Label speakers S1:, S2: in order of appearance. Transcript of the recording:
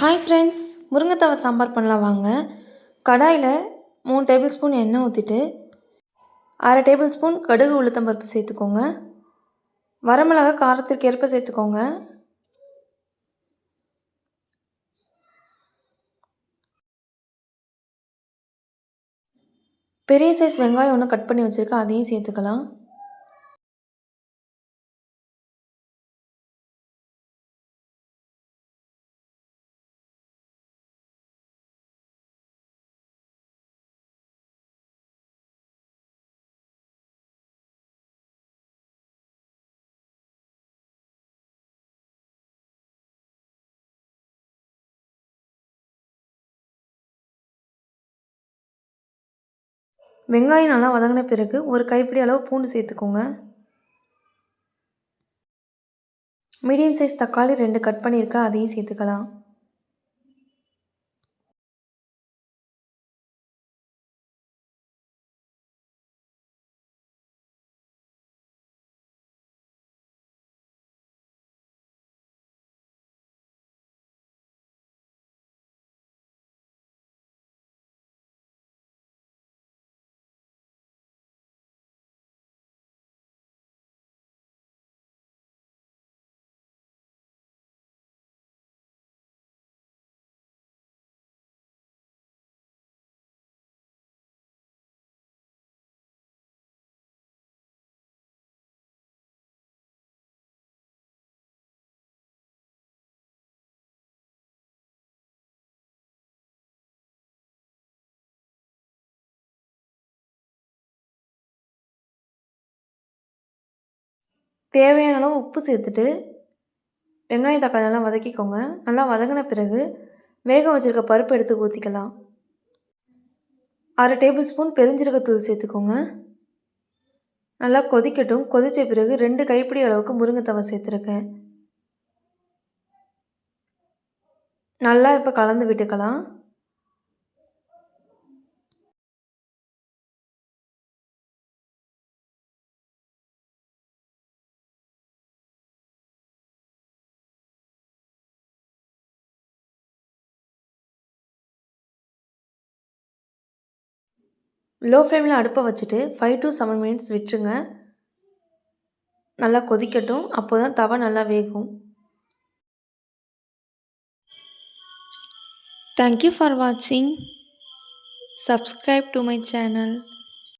S1: Hi friends, முருங்கைத்தவை sambar பண்ணலாம் வாங்க. கடாயில் 3 டேபிள் ஸ்பூன் எண்ணெய் ஊற்றிட்டு 1/2 டேபிள் ஸ்பூன் கடுகு உளுத்தம்பருப்பு சேர்த்துக்கோங்க. வரமிளகா காரத்திற்கு ஏற்ப சேர்த்துக்கோங்க. பெரிய சைஸ் வெங்காயம் ஒன்று கட் பண்ணி வச்சுருக்கேன், அதையும் சேர்த்துக்கலாம். வெங்காயம் நல்லா வதங்கின பிறகு ஒரு கைப்பிடி அளவு பூண்டு சேர்த்துக்கோங்க. மீடியம் சைஸ் தக்காளி 2 கட் பண்ணியிருக்கேன், அதையும் சேர்த்துக்கலாம். தேவையான அளவு உப்பு சேர்த்துட்டு வெங்காயம் தக்காளி நல்லா வதக்கிக்கோங்க. நல்லா வதங்கின பிறகு வேக வச்சுருக்க பருப்பு எடுத்து ஊற்றிக்கலாம். 1/2 டேபிள் ஸ்பூன் பெருஞ்சீரகத்தூள் சேர்த்துக்கோங்க. நல்லா கொதிக்கட்டும். கொதித்த பிறகு 2 கைப்பிடி அளவுக்கு முருங்கைத்தவை சேர்த்துருக்கேன். நல்லா இப்போ கலந்து விட்டுக்கலாம். லோ ஃப்ளேமில் அடுப்பை வச்சுட்டு 5 to 7 மினிட்ஸ் விட்டுருங்க. நல்லா கொதிக்கட்டும். அப்போ தான் தவை நல்லா வேகும். Thank you for watching. Subscribe to my channel.